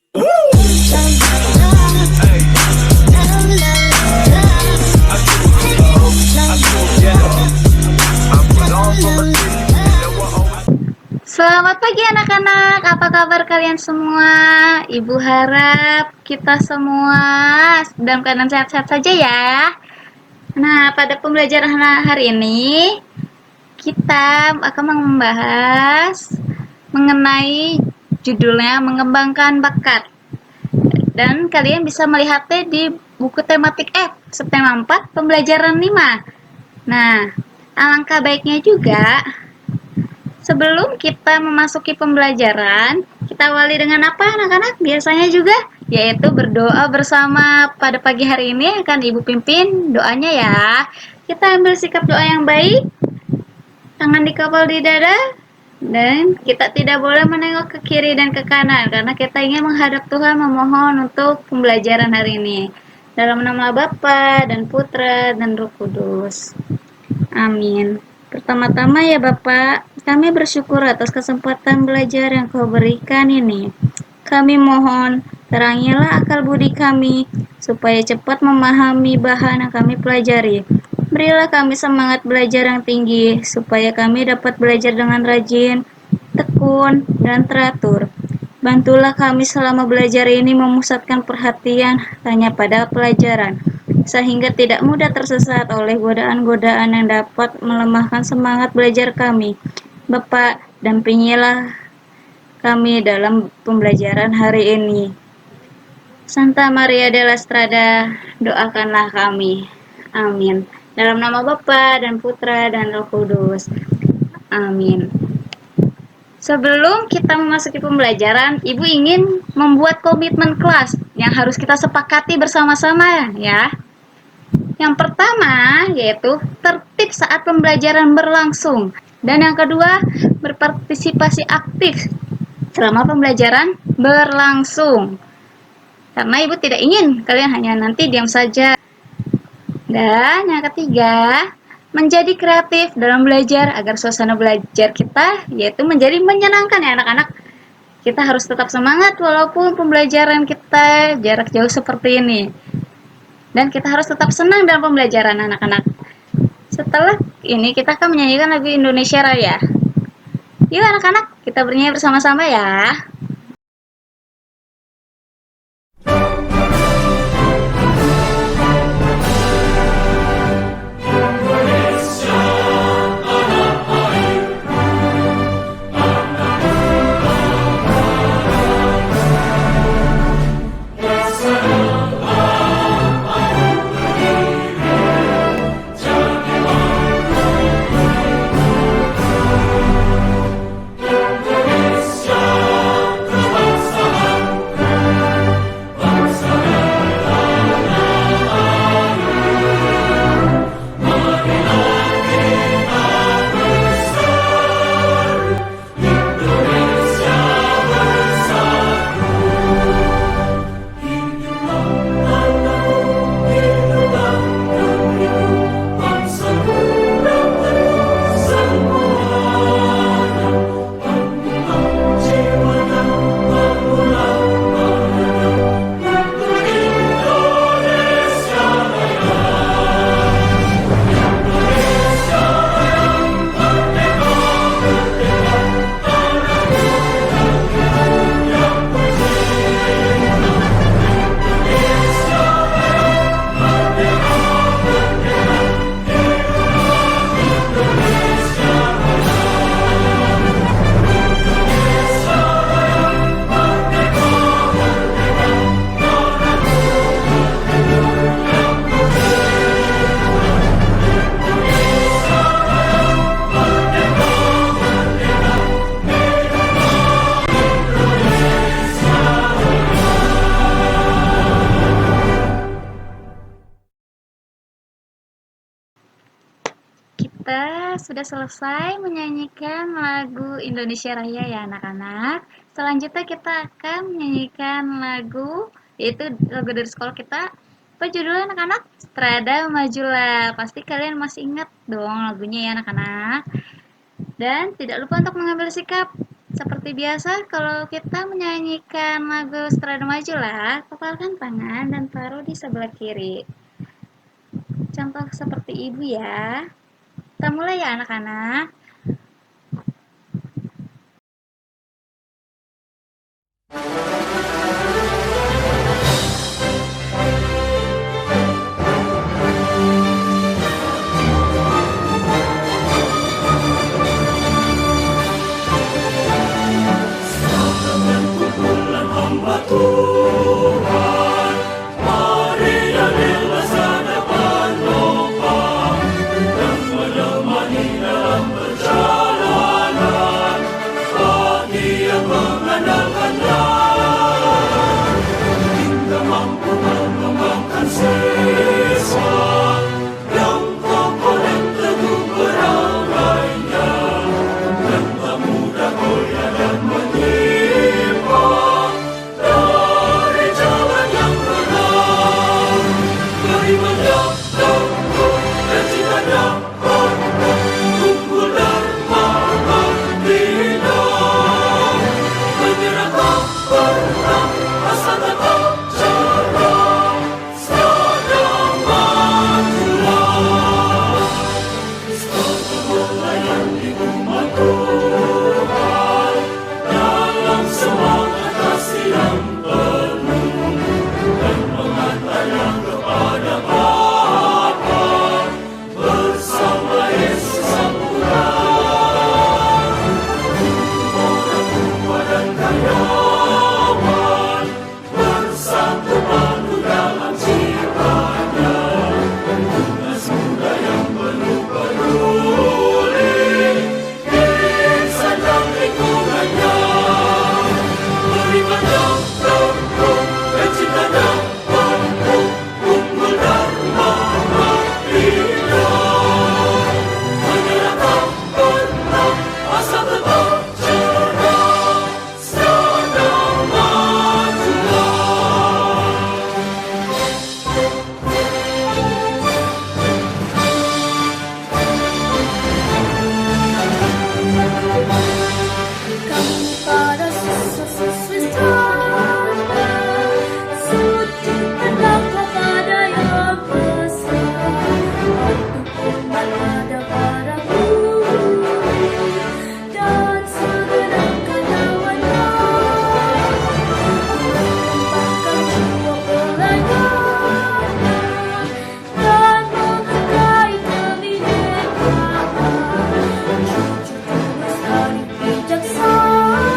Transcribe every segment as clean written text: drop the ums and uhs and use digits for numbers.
Selamat pagi anak-anak, apa kabar kalian semua? Ibu harap kita semua dalam keadaan sehat-sehat saja ya. Nah, pada pembelajaran hari ini kita akan membahas mengenai judulnya mengembangkan bakat. Dan kalian bisa melihatnya di buku tematik F, September 4, pembelajaran 5. Nah, alangkah baiknya juga sebelum kita memasuki pembelajaran, kita awali dengan apa anak-anak? Biasanya juga yaitu berdoa bersama. Pada pagi hari ini akan Ibu pimpin doanya ya. Kita ambil sikap doa yang baik, tangan dikepal di dada, dan kita tidak boleh menengok ke kiri dan ke kanan karena kita ingin menghadap Tuhan memohon untuk pembelajaran hari ini. Dalam nama Bapa dan Putra dan Roh Kudus. Amin. Pertama-tama ya Bapak, kami bersyukur atas kesempatan belajar yang Kau berikan ini. Kami mohon, terangilah akal budi kami, supaya cepat memahami bahan yang kami pelajari. Berilah kami semangat belajar yang tinggi, supaya kami dapat belajar dengan rajin, tekun, dan teratur. Bantulah kami selama belajar ini memusatkan perhatian hanya pada pelajaran, sehingga tidak mudah tersesat oleh godaan-godaan yang dapat melemahkan semangat belajar kami. Bapak, dampingilah kami dalam pembelajaran hari ini. Santa Maria della Strada, doakanlah kami. Amin. Dalam nama Bapa dan Putra dan Roh Kudus. Amin. Sebelum kita memasuki pembelajaran, Ibu ingin membuat komitmen kelas yang harus kita sepakati bersama-sama ya. Yang pertama yaitu tertib saat pembelajaran berlangsung. Dan yang kedua, berpartisipasi aktif selama pembelajaran berlangsung. Karena Ibu tidak ingin kalian hanya nanti diam saja. Dan yang ketiga, menjadi kreatif dalam belajar agar suasana belajar kita yaitu menjadi menyenangkan ya anak-anak. Kita harus tetap semangat walaupun pembelajaran kita jarak jauh seperti ini. Dan kita harus tetap senang dalam pembelajaran anak-anak. Setelah ini kita akan menyanyikan lagu Indonesia Raya. Yuk anak-anak, kita bernyanyi bersama-sama ya. Kita sudah selesai menyanyikan lagu Indonesia Raya ya anak-anak. Selanjutnya kita akan menyanyikan lagu, yaitu lagu dari sekolah kita. Apa judulnya anak-anak? Strada Majulah. Pasti kalian masih ingat dong lagunya ya anak-anak. Dan tidak lupa untuk mengambil sikap seperti seperti biasa, kalau kita menyanyikan lagu Strada Majulah, kepalkan tangan dan taruh di sebelah kiri. Contoh seperti ibu ya. Kita mulai ya anak-anak. Tuhan, mari nyanyilah sana penopang dan menemani dalam perjalanan bagi yang mengandalkannya. Hingga mampu mengembangkan siswa yang kokoh dan teguh berangkainya, dan tak mudah goyah dan menyimpang dari jalan yang benar. Berimannya teguh dan cintanya penuh, unggul dermawan tidak menyerah tak pernah, asal tetap cerah, sedang majulah. Selalu melayani umat Tuhan dalam semangat kasih yang penuh, dan mengantarnya kepada Bapa bersama Yesus Sang Tuhan. Orang tua dan karyawan bersatu padu dalam ciptanya, tugas muda yang penuh peduli insan dan lingkungannya. Berimannya teguh dan cintanya penuh, unggul dermawan tidak menyerah tak pernah, asal tetap cerah, sedang majulah. Kami para siswa-siswi Strada, sujudkanlah kepada Yang Esa, patuh kepada para guru, dan segerakan lawannya. Kembangkan jiwa pelayanan, dan menghargai kebinekaan, jujur tulus dari bijaksana,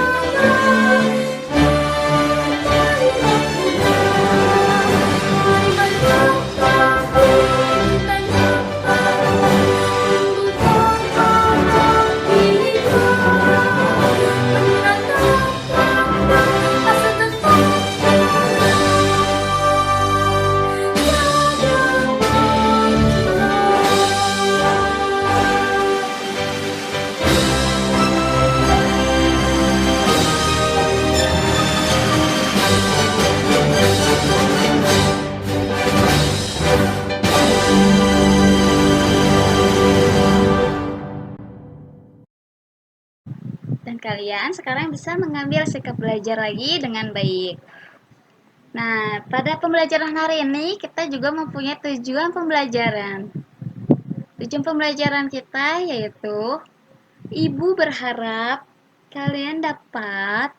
Dan kalian sekarang bisa mengambil sikap belajar lagi dengan baik. Nah, pada pembelajaran hari ini kita juga mempunyai tujuan pembelajaran. Tujuan pembelajaran kita yaitu Ibu berharap kalian dapat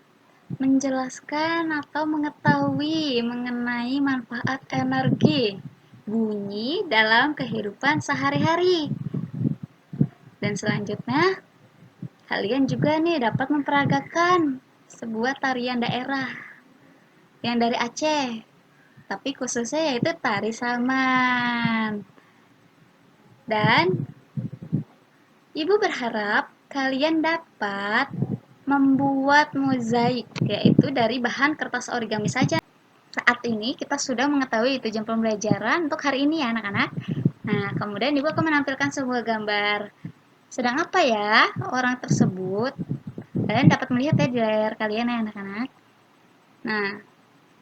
menjelaskan atau mengetahui mengenai manfaat energi bunyi dalam kehidupan sehari-hari. Dan selanjutnya, kalian juga nih dapat memperagakan sebuah tarian daerah yang dari Aceh, tapi khususnya yaitu tari Saman. Dan Ibu berharap kalian dapat membuat mozaik, yaitu dari bahan kertas origami saja. Saat ini kita sudah mengetahui tujuan pembelajaran untuk hari ini ya anak-anak. Nah, kemudian Ibu akan menampilkan sebuah gambar. Sedang apa ya orang tersebut? Kalian dapat melihat ya di layar kalian ya anak-anak. Nah,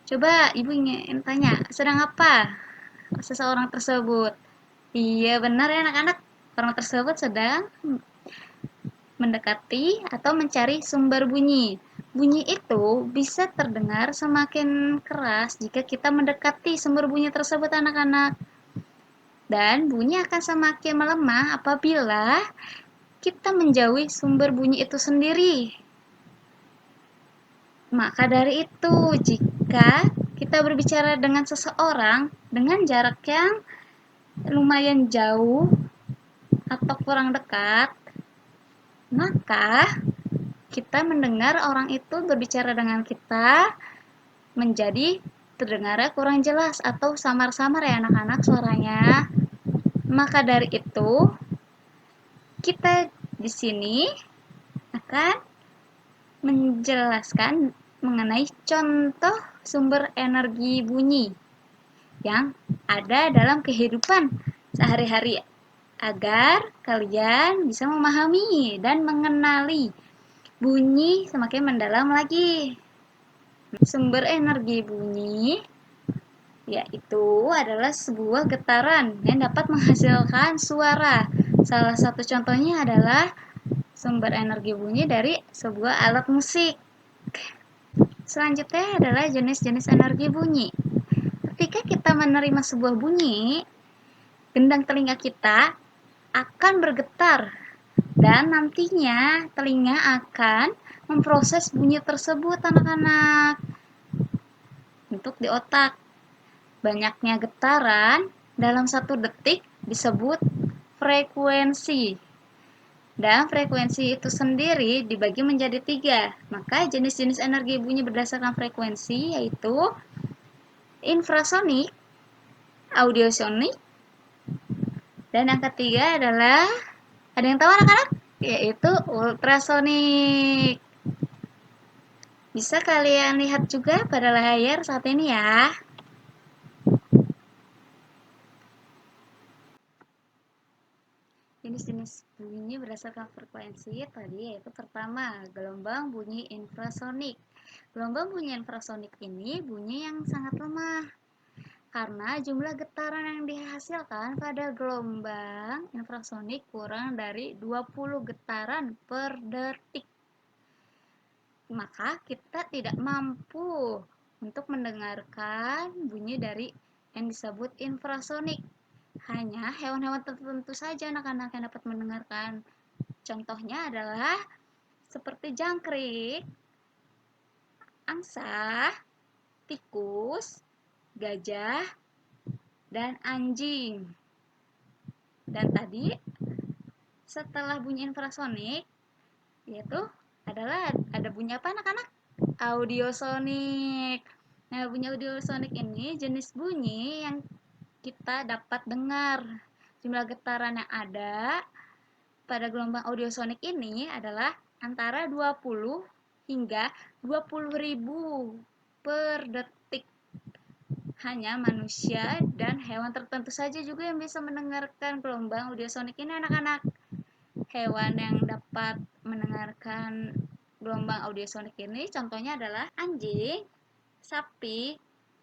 coba Ibu ingin tanya, sedang apa seseorang tersebut? Iya benar ya anak-anak, orang tersebut sedang mendekati atau mencari sumber bunyi. Bunyi itu bisa terdengar semakin keras jika kita mendekati sumber bunyi tersebut, anak-anak. Dan bunyi akan semakin melemah apabila kita menjauhi sumber bunyi itu sendiri. Maka dari itu, jika kita berbicara dengan seseorang dengan jarak yang lumayan jauh atau kurang dekat, maka kita mendengar orang itu berbicara dengan kita menjadi terdengarnya kurang jelas atau samar-samar ya anak-anak suaranya. Maka dari itu, kita di sini akan menjelaskan mengenai contoh sumber energi bunyi yang ada dalam kehidupan sehari-hari agar kalian bisa memahami dan mengenali bunyi semakin mendalam lagi. Sumber energi bunyi yaitu adalah sebuah getaran yang dapat menghasilkan suara. Salah satu contohnya adalah sumber energi bunyi dari sebuah alat musik. Selanjutnya adalah jenis-jenis energi bunyi. Ketika kita menerima sebuah bunyi, gendang telinga kita akan bergetar dan nantinya telinga akan memproses bunyi tersebut, anak-anak, untuk di otak. Banyaknya getaran dalam 1 detik disebut frekuensi. Dan frekuensi itu sendiri dibagi menjadi 3. Maka jenis-jenis energi bunyi berdasarkan frekuensi yaitu infrasonik, audiosonik, dan yang ketiga adalah, ada yang tahu anak-anak? Yaitu ultrasonik. Bisa kalian lihat juga pada layar saat ini ya. Jenis-jenis bunyi berdasarkan frekuensi tadi yaitu pertama, gelombang bunyi infrasonik. Gelombang bunyi infrasonik ini bunyi yang sangat lemah karena jumlah getaran yang dihasilkan pada gelombang infrasonik kurang dari 20 getaran per detik. Maka kita tidak mampu untuk mendengarkan bunyi dari yang disebut infrasonik. Hanya hewan-hewan tertentu saja anak-anak yang dapat mendengarkan. Contohnya adalah seperti jangkrik, angsa, tikus, gajah, dan anjing. Dan tadi setelah bunyi infrasonik yaitu adalah ada bunyi apa anak-anak? Audiosonik. Nah, bunyi audiosonik ini jenis bunyi yang kita dapat dengar. Jumlah getaran yang ada pada gelombang audiosonik ini adalah antara 20 hingga 20.000 per detik. Hanya manusia dan hewan tertentu saja juga yang bisa mendengarkan gelombang audiosonik ini, anak-anak. Hewan yang dapat mendengarkan gelombang audiosonik ini contohnya adalah anjing, sapi,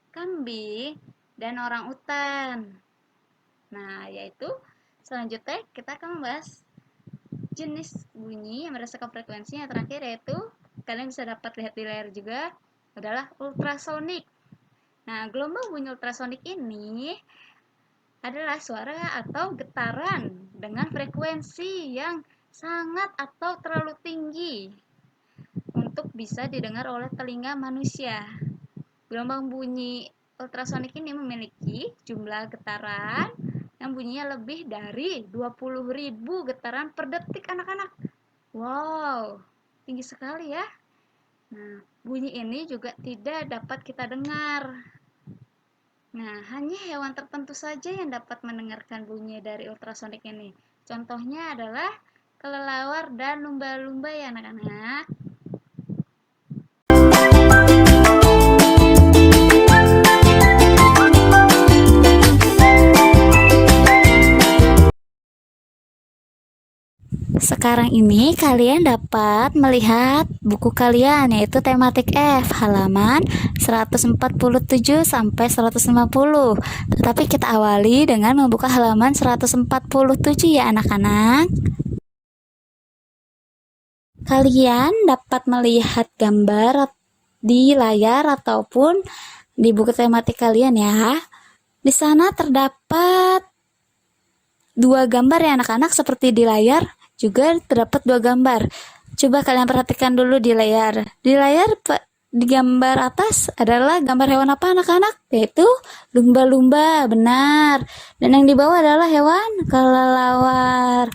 kambing, dan orang utan. Nah, yaitu selanjutnya kita akan membahas jenis bunyi yang berdasarkan frekuensi. Yang terakhir yaitu kalian bisa dapat lihat di layar juga adalah ultrasonik. Nah, gelombang bunyi ultrasonik ini adalah suara atau getaran dengan frekuensi yang sangat atau terlalu tinggi untuk bisa didengar oleh telinga manusia. Gelombang bunyi ultrasonik ini memiliki jumlah getaran yang bunyinya lebih dari 20.000 getaran per detik, anak-anak. Wow, tinggi sekali ya. Nah, bunyi ini juga tidak dapat kita dengar. Nah, hanya hewan tertentu saja yang dapat mendengarkan bunyi dari ultrasonik ini. Contohnya adalah kelelawar dan lumba-lumba ya anak-anak. Sekarang ini kalian dapat melihat buku kalian yaitu tematik F halaman 147 sampai 150. Tetapi kita awali dengan membuka halaman 147 ya anak-anak. kalian dapat melihat gambar di layar ataupun di buku tematik kalian ya. Di sana terdapat 2 gambar ya anak-anak, seperti di layar juga terdapat 2 gambar. Coba kalian perhatikan dulu di layar. Di layar di gambar atas adalah gambar hewan apa anak-anak? Yaitu lumba-lumba, benar. Dan yang di bawah adalah hewan kelelawar.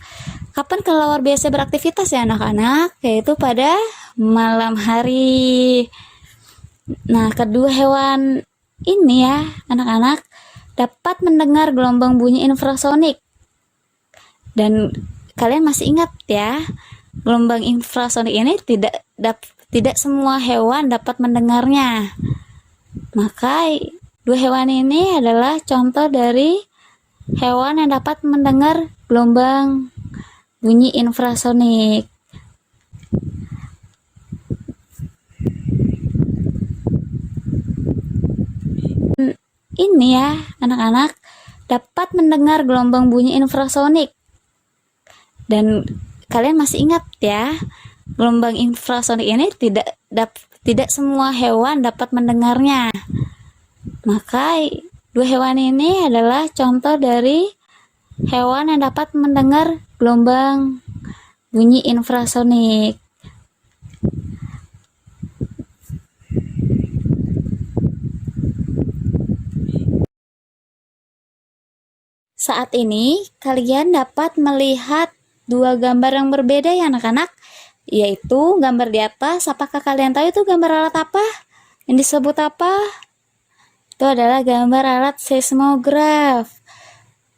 Kapan kelelawar biasa beraktivitas ya anak-anak? Yaitu pada malam hari. Nah, kedua hewan ini ya anak-anak dapat mendengar gelombang bunyi infrasonik. Dan kalian masih ingat ya, gelombang infrasonik ini tidak semua hewan dapat mendengarnya. Maka 2 hewan ini adalah contoh dari hewan yang dapat mendengar gelombang bunyi infrasonik. Ini ya anak-anak dapat mendengar gelombang bunyi infrasonik. Dan kalian masih ingat ya, gelombang infrasonik ini tidak semua hewan dapat mendengarnya. Maka 2 hewan ini adalah contoh dari hewan yang dapat mendengar gelombang bunyi infrasonik. Saat ini kalian dapat melihat 2 gambar yang berbeda ya anak-anak, yaitu gambar di atas. Apakah kalian tahu itu gambar alat apa? Yang disebut apa? Itu adalah gambar alat seismograf.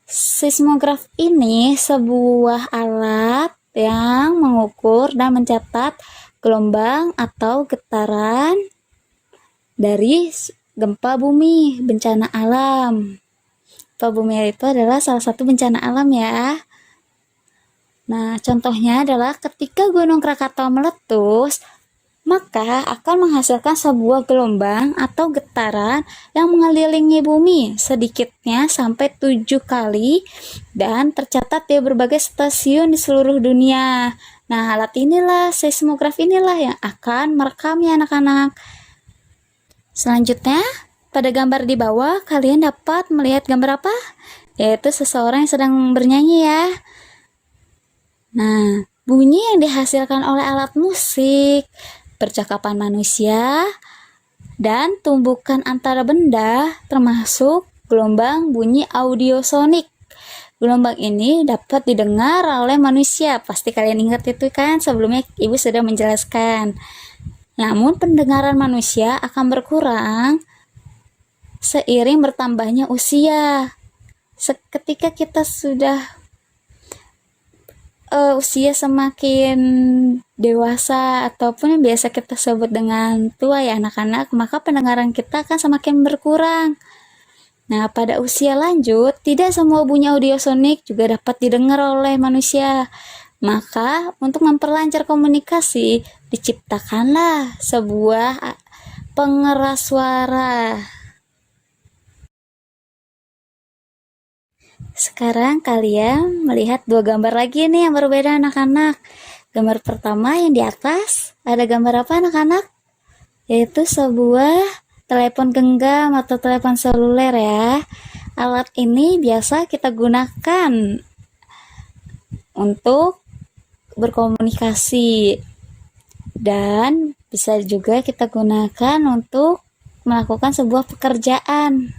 Seismograf ini sebuah alat yang mengukur dan mencatat gelombang atau getaran dari gempa bumi, bencana alam. Gempa bumi itu adalah salah satu bencana alam ya. Nah, contohnya adalah ketika Gunung Krakatau meletus, maka akan menghasilkan sebuah gelombang atau getaran yang mengelilingi bumi sedikitnya sampai 7 kali dan tercatat di berbagai stasiun di seluruh dunia. Nah, alat inilah, seismograf inilah yang akan merekamnya anak-anak. Selanjutnya, pada gambar di bawah kalian dapat melihat gambar apa? Yaitu seseorang yang sedang bernyanyi ya. Nah, bunyi yang dihasilkan oleh alat musik, percakapan manusia, dan tumbukan antara benda termasuk gelombang bunyi audiosonik. Gelombang ini dapat didengar oleh manusia. Pasti kalian ingat itu kan, sebelumnya Ibu sudah menjelaskan. Namun pendengaran manusia akan berkurang seiring bertambahnya usia. Ketika kita sudah usia semakin dewasa ataupun yang biasa kita sebut dengan tua ya anak-anak, maka pendengaran kita akan semakin berkurang. Nah, pada usia lanjut, tidak semua bunyi audiosonik juga dapat didengar oleh manusia. Maka, untuk memperlancar komunikasi, diciptakanlah sebuah pengeras suara. Sekarang kalian melihat 2 gambar lagi nih yang berbeda anak-anak. Gambar pertama yang di atas, ada gambar apa anak-anak? Yaitu sebuah telepon genggam atau telepon seluler ya. Alat ini biasa kita gunakan untuk berkomunikasi dan bisa juga kita gunakan untuk melakukan sebuah pekerjaan.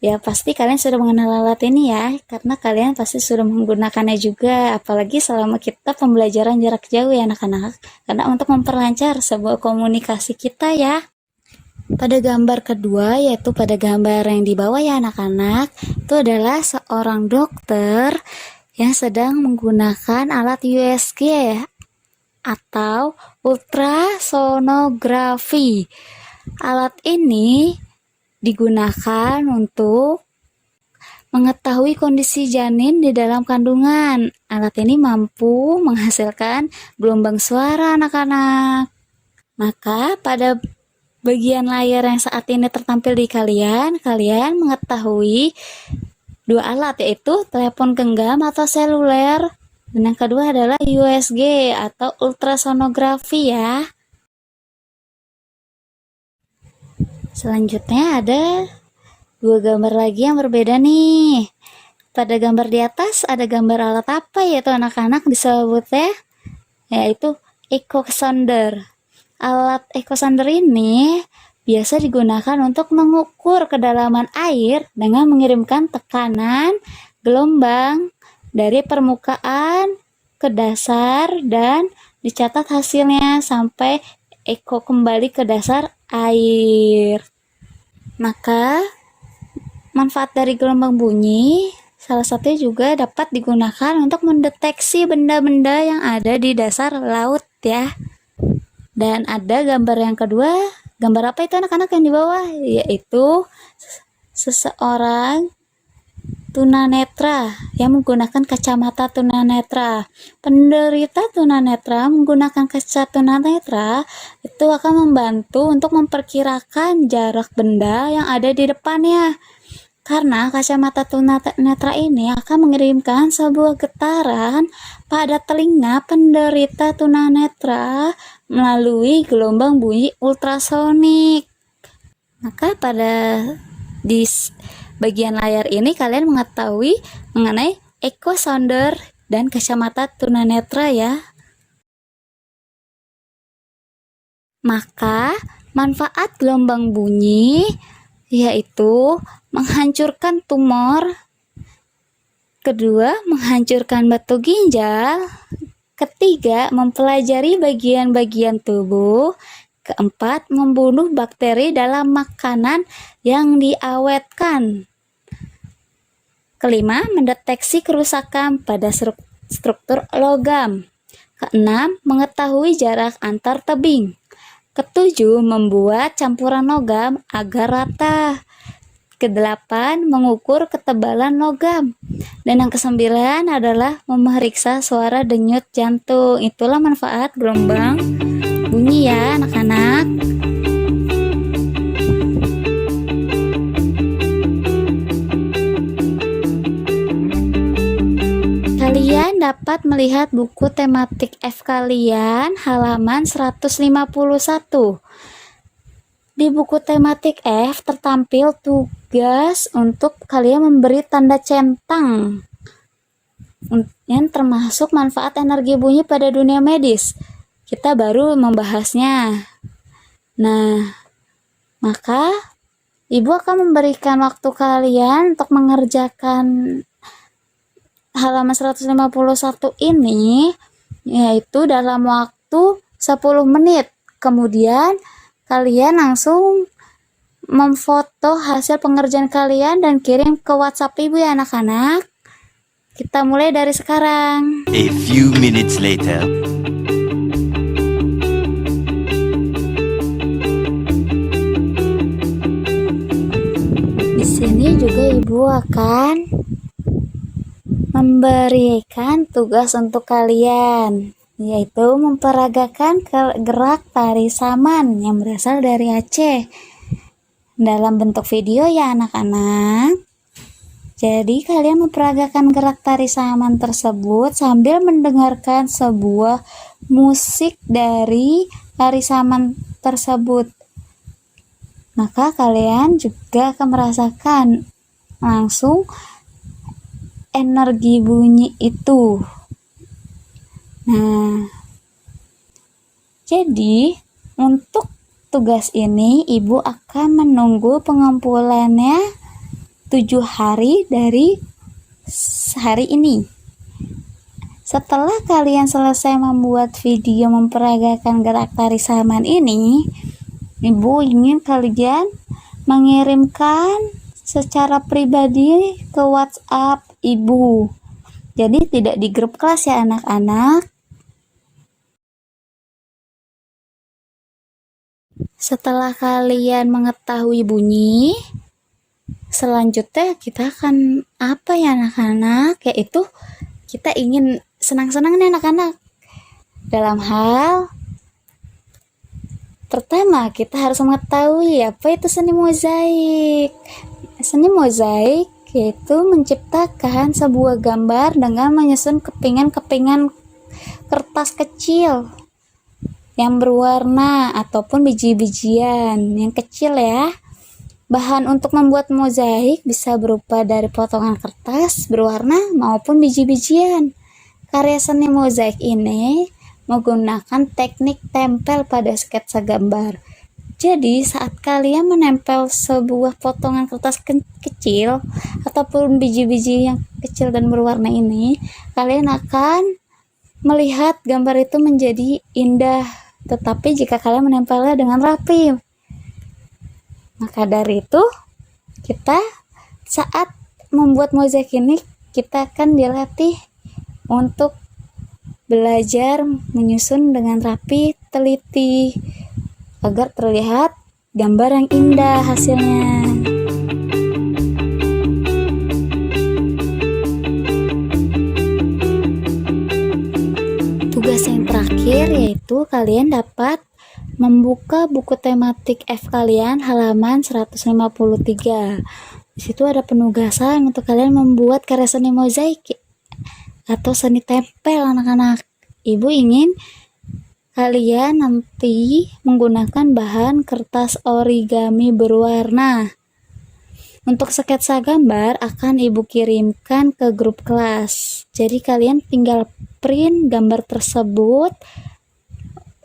Ya, pasti kalian sudah mengenal alat ini ya, karena kalian pasti sudah menggunakannya juga, apalagi selama kita pembelajaran jarak jauh ya anak-anak, karena untuk memperlancar sebuah komunikasi kita ya. Pada gambar kedua, yaitu pada gambar yang di bawah ya anak-anak, itu adalah seorang dokter yang sedang menggunakan alat USG ya, atau ultrasonografi. Alat ini digunakan untuk mengetahui kondisi janin di dalam kandungan. Alat ini mampu menghasilkan gelombang suara anak-anak. Maka pada bagian layar yang saat ini tertampil di kalian mengetahui 2 alat, yaitu telepon genggam atau seluler Dan yang kedua adalah USG atau ultrasonografi ya. Selanjutnya ada dua gambar lagi yang berbeda nih. Pada gambar di atas ada gambar alat apa yaitu anak-anak disebutnya? Yaitu echo sounder. Alat echo sounder ini biasa digunakan untuk mengukur kedalaman air dengan mengirimkan tekanan gelombang dari permukaan ke dasar dan dicatat hasilnya sampai echo kembali ke dasar air. Maka manfaat dari gelombang bunyi salah satunya juga dapat digunakan untuk mendeteksi benda-benda yang ada di dasar laut ya. Dan ada gambar yang kedua. Gambar apa itu anak-anak yang di bawah? Yaitu seseorang tunanetra yang menggunakan kacamata tunanetra. Penderita tunanetra menggunakan kaca tunanetra itu akan membantu untuk memperkirakan jarak benda yang ada di depannya. Karena kacamata tunanetra ini akan mengirimkan sebuah getaran pada telinga penderita tunanetra melalui gelombang bunyi ultrasonik. Maka di bagian layar ini kalian mengetahui mengenai echo sounder dan kacamata tunanetra ya. Maka manfaat gelombang bunyi yaitu menghancurkan tumor, kedua menghancurkan batu ginjal, ketiga mempelajari bagian-bagian tubuh, keempat membunuh bakteri dalam makanan yang diawetkan, kelima mendeteksi kerusakan pada struktur logam, keenam mengetahui jarak antar tebing, ketujuh membuat campuran logam agar rata, kedelapan mengukur ketebalan logam, dan yang kesembilan adalah memeriksa suara denyut jantung. Itulah manfaat gelombang bunyi ya anak-anak. Kalian dapat melihat buku tematik F kalian halaman 151. Di buku tematik F tertampil tugas untuk kalian memberi tanda centang yang termasuk manfaat energi bunyi pada dunia medis. Kita baru membahasnya. Nah, maka Ibu akan memberikan waktu kalian untuk mengerjakan halaman 151 ini yaitu dalam waktu 10 menit. Kemudian kalian langsung memfoto hasil pengerjaan kalian dan kirim ke WhatsApp Ibu ya anak-anak. Kita mulai dari sekarang. A few minutes later. Di sini juga Ibu akan memberikan tugas untuk kalian, yaitu memperagakan gerak tari saman yang berasal dari Aceh dalam bentuk video ya anak-anak. Jadi kalian memperagakan gerak tari saman tersebut sambil mendengarkan sebuah musik dari tari saman tersebut. Maka kalian juga akan merasakan langsung energi bunyi itu. Nah, jadi untuk tugas ini Ibu akan menunggu pengumpulannya 7 hari dari hari ini. Setelah kalian selesai membuat video memperagakan gerak tari saman ini, Ibu ingin kalian mengirimkan secara pribadi ke WhatsApp Ibu. Jadi tidak di grup kelas ya anak-anak. Setelah kalian mengetahui bunyi, selanjutnya kita akan apa ya anak-anak? Yaitu kita ingin senang-senang nih anak-anak. Dalam hal pertama kita harus mengetahui apa itu seni mozaik. Seni mozaik yaitu menciptakan sebuah gambar dengan menyusun kepingan-kepingan kertas kecil yang berwarna ataupun biji-bijian yang kecil ya. Bahan untuk membuat mozaik bisa berupa dari potongan kertas berwarna maupun biji-bijian. Karya seni mozaik ini menggunakan teknik tempel pada sketsa gambar. Jadi saat kalian menempel sebuah potongan kertas kecil ataupun biji-biji yang kecil dan berwarna ini, kalian akan melihat gambar itu menjadi indah. Tetapi jika kalian menempelnya dengan rapi, maka dari itu kita saat membuat mozaik ini kita akan dilatih untuk belajar menyusun dengan rapi, teliti agar terlihat gambar yang indah hasilnya. Tugas yang terakhir yaitu kalian dapat membuka buku tematik F kalian halaman 153. Di situ ada penugasan untuk kalian membuat karya seni mozaik atau seni tempel anak-anak. Ibu ingin kalian nanti menggunakan bahan kertas origami berwarna. Untuk sketsa gambar akan ibu kirimkan ke grup kelas. Jadi kalian tinggal print gambar tersebut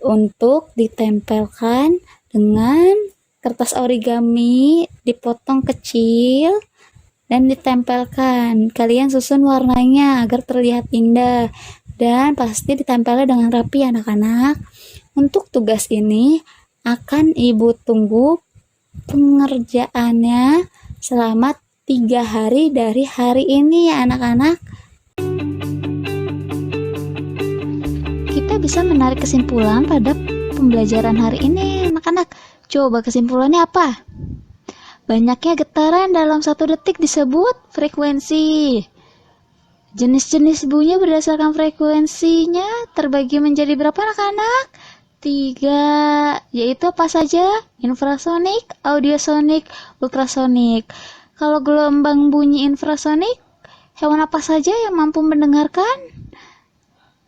untuk ditempelkan dengan kertas origami, dipotong kecil dan ditempelkan. Kalian susun warnanya agar terlihat indah dan pasti ditempelnya dengan rapi anak-anak. Untuk tugas ini akan ibu tunggu pengerjaannya selama 3 hari dari hari ini ya anak-anak. Kita bisa menarik kesimpulan pada pembelajaran hari ini anak-anak. Coba kesimpulannya apa? Banyaknya getaran dalam 1 detik disebut frekuensi. Jenis-jenis bunyi berdasarkan frekuensinya terbagi menjadi berapa anak-anak? 3, yaitu apa saja? Infrasonik, audiosonik, ultrasonik. Kalau gelombang bunyi infrasonik, hewan apa saja yang mampu mendengarkan?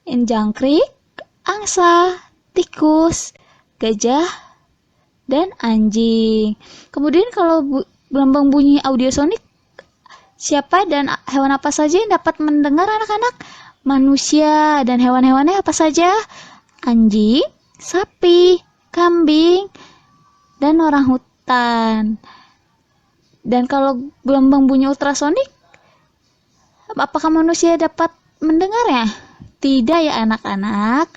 Jangkrik, angsa, tikus, gajah, dan anjing. Kemudian kalau gelombang bunyi audiosonik, siapa dan hewan apa saja yang dapat mendengar anak-anak? Manusia dan hewan-hewannya apa saja? Anjing, sapi, kambing, dan orang hutan. Dan kalau gelombang bunyi ultrasonik, apakah manusia dapat mendengarnya? Tidak ya anak-anak,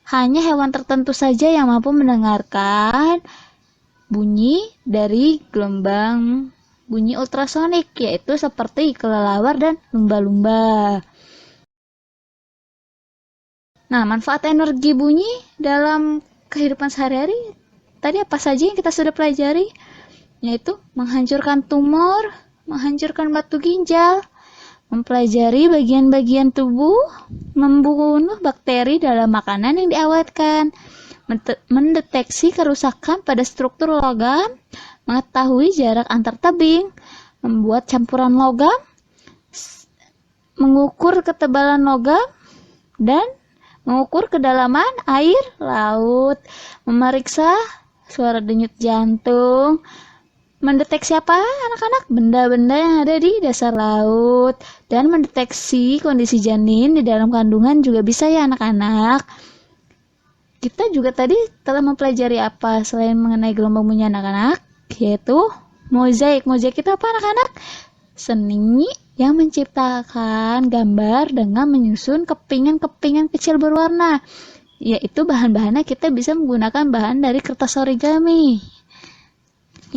hanya hewan tertentu saja yang mampu mendengarkan bunyi dari gelombang bunyi ultrasonik, yaitu seperti kelelawar dan lumba-lumba. Nah, manfaat energi bunyi dalam kehidupan sehari-hari tadi apa saja yang kita sudah pelajari? Yaitu menghancurkan tumor, menghancurkan batu ginjal, mempelajari bagian-bagian tubuh, membunuh bakteri dalam makanan yang diawetkan, mendeteksi kerusakan pada struktur logam, mengetahui jarak antar tebing, membuat campuran logam, mengukur ketebalan logam, dan mengukur kedalaman air laut, memeriksa suara denyut jantung, mendeteksi apa anak-anak? Benda-benda yang ada di dasar laut, dan mendeteksi kondisi janin di dalam kandungan juga bisa ya anak-anak. Kita juga tadi telah mempelajari apa selain mengenai gelombang bunyi anak-anak, yaitu mozaik. Mozaik itu apa anak-anak? Seni yang menciptakan gambar dengan menyusun kepingan-kepingan kecil berwarna, yaitu bahan-bahannya kita bisa menggunakan bahan dari kertas origami.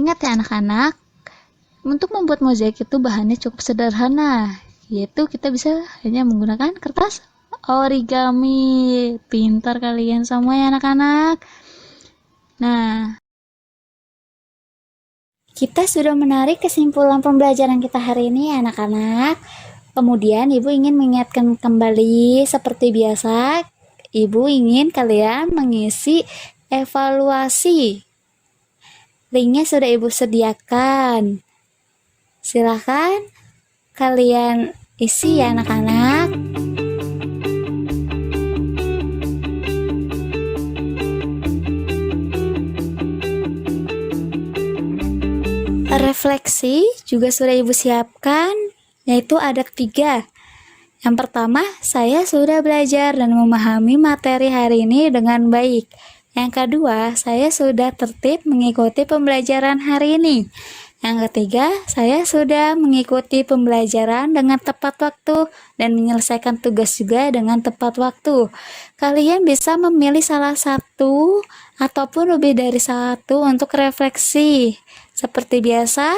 Ingat ya anak-anak, untuk membuat mozaik itu bahannya cukup sederhana, yaitu kita bisa hanya menggunakan kertas origami. Pintar kalian semua ya anak-anak. Nah, kita sudah menarik kesimpulan pembelajaran kita hari ini ya anak-anak. Kemudian ibu ingin mengingatkan kembali seperti biasa, ibu ingin kalian mengisi evaluasi. Linknya sudah ibu sediakan. Silahkan kalian isi ya anak-anak. Refleksi juga sudah Ibu siapkan, yaitu ada 3. Yang pertama, saya sudah belajar dan memahami materi hari ini dengan baik. Yang kedua, saya sudah tertib mengikuti pembelajaran hari ini. Yang ketiga, saya sudah mengikuti pembelajaran dengan tepat waktu dan menyelesaikan tugas juga dengan tepat waktu. Kalian bisa memilih salah satu ataupun lebih dari satu untuk refleksi. Seperti biasa,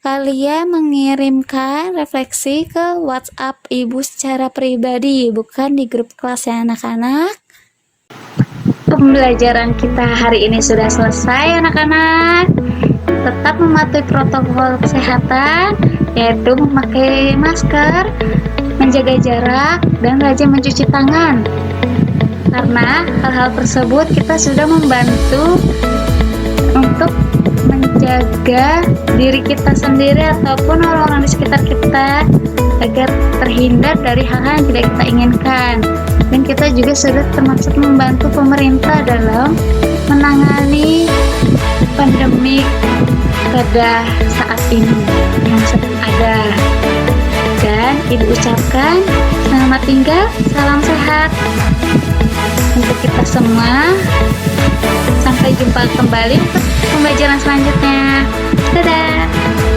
kalian mengirimkan refleksi ke WhatsApp Ibu secara pribadi, bukan di grup kelas ya anak-anak. Pembelajaran kita hari ini sudah selesai anak-anak. Tetap mematuhi protokol kesehatan, yaitu memakai masker, menjaga jarak, dan rajin mencuci tangan. Karena hal-hal tersebut kita sudah membantu untuk menjaga diri kita sendiri ataupun orang-orang di sekitar kita agar terhindar dari hal-hal yang tidak kita inginkan. Dan kita juga sudah termasuk membantu pemerintah dalam menangani pandemi pada saat ini yang sedang ada. Dan Ibu ucapkan selamat tinggal, salam sehat untuk kita semua. Sampai jumpa kembali untuk pembelajaran selanjutnya. Dadah.